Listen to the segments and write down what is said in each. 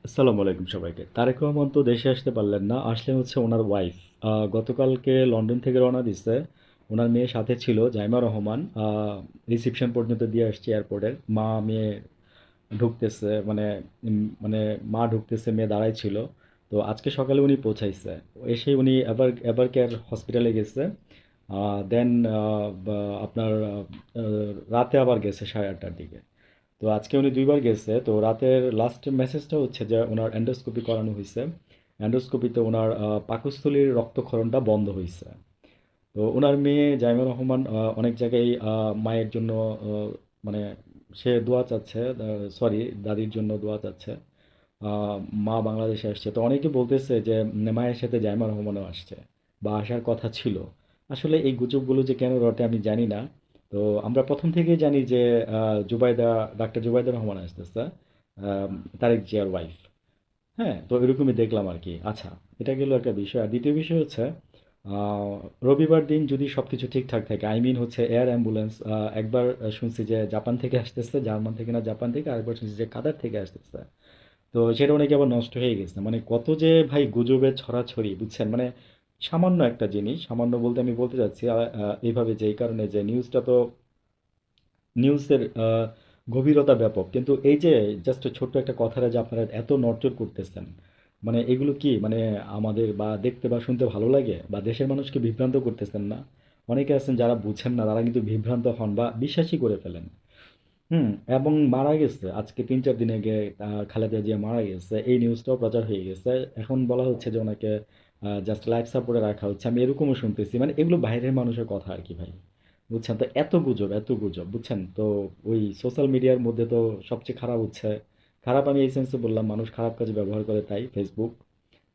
আসসালামু আলাইকুম সবাইকে। তারেক রহমান তো দেশে আসতে পারলেন না, আসলেন হচ্ছে ওনার ওয়াইফ। গতকালকে লন্ডন থেকে রওনা দিচ্ছে। ওনার মেয়ে সাথে ছিল, জাইমা রহমান। রিসিপশন পর্যন্ত দিয়ে আসছে এয়ারপোর্টের। মা মেয়ে ঢুকতেছে, মানে মা ঢুকতেছে, মেয়ে দাঁড়াই ছিল। তো আজকে সকালে উনি পৌঁছাইছে। এসে উনি এবার এবার কেয়ার হসপিটালে গেছে। দেন আপনার রাতে আবার গেছে 8:30টার দিকে। তো আজকে উনি দুইবার গেছে। তো রাতের লাস্ট মেসেজটা হচ্ছে যে ওনার এন্ডোস্কোপি করানো হয়েছে। এন্ডোস্কোপিতে ওনার পাকস্থলীর রক্তক্ষরণটা বন্ধ হয়েছে। তো ওনার মেয়ে জাইমা রহমান অনেক জায়গায় মায়ের জন্য, মানে সে দোয়া চাচ্ছে, সরি দাদির জন্য দোয়া চাচ্ছে। আহ, মা বাংলাদেশে আসছে, তো অনেকে বলতেছে যে মায়ের সাথে জাইমা রহমানও আসছে বা আসার কথা ছিল। আসলে এই গুজবগুলো যে কেন রটে আমি জানি না। তো আমরা প্রথম থেকেই জানি যে জুবাইদা, ডাক্তার জুবাইদা রহমান আসতেছে, আহ, তারেক জিয়ার ওয়াইফ। হ্যাঁ, তো এরকমই দেখলাম আর কি। আচ্ছা, এটা গেল একটা বিষয়। আর দ্বিতীয় বিষয় হচ্ছে রবিবার দিন যদি সবকিছু ঠিকঠাক থাকে, আই মিন হচ্ছে এয়ার অ্যাম্বুলেন্স, একবার শুনছি যে জাপান থেকে আসতেছে, জার্মান থেকে না জাপান থেকে, আরেকবার শুনছি যে কাতার থেকে আসতেছে। তো সেটা নাকি আবার নষ্ট হয়ে গেছে। মানে কত যে ভাই গুজবের ছড়াছড়ি, বুঝছেন? মানে সামান্য একটা জিনিস, সামান্য বলতে আমি বলতে চাচ্ছি এইভাবে যে এই কারণে যে নিউজটা তো, নিউজের গভীরতা ব্যাপক, কিন্তু এই যে জাস্ট ছোট্ট একটা কথাটা যে আপনারা এত নড়চড় করতেছেন, মানে এগুলো কি মানে আমাদের বা দেখতে বা শুনতে ভালো লাগে, বা দেশের মানুষকে বিভ্রান্ত করতেছেন না? অনেকে আছেন যারা বুঝেন না, তারা কিন্তু বিভ্রান্ত হন বা বিশ্বাসই করে ফেলেন। হুম। এবং মারা গেছে আজকে 3-4 দিন আগে। খালেদা জিয়া মারা গেছে, এই নিউজটাও প্রচার হয়ে গেছে। এখন বলা হচ্ছে যে ওনাকে জাস্ট লাইফ সাপোর্টে রাখা হচ্ছে, আমি এরকমও শুনতেছি। মানে এগুলো বাইরের মানুষের কথা আর কি ভাই, বুঝছেন? তো এত গুজব, এত গুজব, বুঝছেন তো? ওই সোশ্যাল মিডিয়ার মধ্যে তো সবচেয়ে খারাপ হচ্ছে, খারাপ আমি এই সেন্সে বললাম, মানুষ খারাপ কাজে ব্যবহার করে তাই ফেসবুক।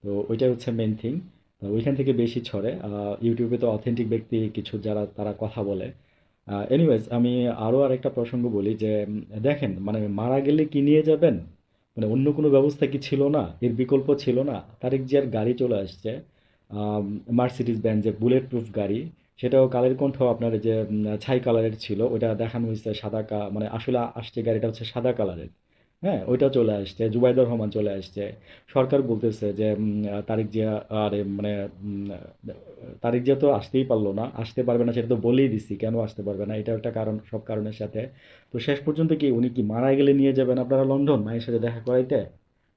তো ওইটাই হচ্ছে মেন থিং। ওইখান থেকে বেশি ছড়ে। ইউটিউবে তো অথেন্টিক ব্যক্তি কিছু যারা তারা কথা বলে। এনিওয়েজ, আমি আরও আরেকটা প্রসঙ্গ বলি যে দেখেন, মানে মারা গেলে কি নিয়ে যাবেন? মানে অন্য কোনো ব্যবস্থা কি ছিল না? এর বিকল্প ছিল না? তারেক জিয়ার গাড়ি চলে আসছে, মার্সিডিজ বেঞ্জের বুলেট প্রুফ গাড়ি। সেটাও কালের কণ্ঠ আপনার যে ছাই কালারের ছিল, ওটা দেখানো হয়েছে সাদা মানে আসলে আসছে গাড়িটা হচ্ছে সাদা কালারের। হ্যাঁ, ওইটা চলে আসছে, জুবাইদুর রহমান চলে আসছে। সরকার বলতেছে যে তারেক জিয়া, আরে মানে তারেক জিয়া তো আসতেই পারলো না, আসতে পারবে না, সেটা তো বলেই দিছি কেন আসতে পারবে না, এটা একটা কারণ সব কারণের সাথে। তো শেষ পর্যন্ত কি উনি কি মারা গেলে নিয়ে যাবেন আপনারা লন্ডন মায়ের সাথে দেখা করাইতে?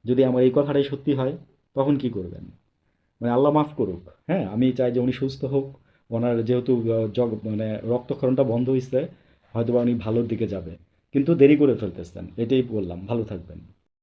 যদি আমার এই কথাটাই সত্যি হয়, তখন কি করবেন? মানে আল্লাহ মাফ করুক। হ্যাঁ, আমি চাই যে উনি সুস্থ হোক। ওনার যেহেতু মানে রক্তক্ষরণটা বন্ধ হয়েছে, হয়তোবা উনি ভালোর দিকে যাবে। কিন্তু দেরি করে ফেলতেছেন, এটাই বললাম। ভালো থাকবেন।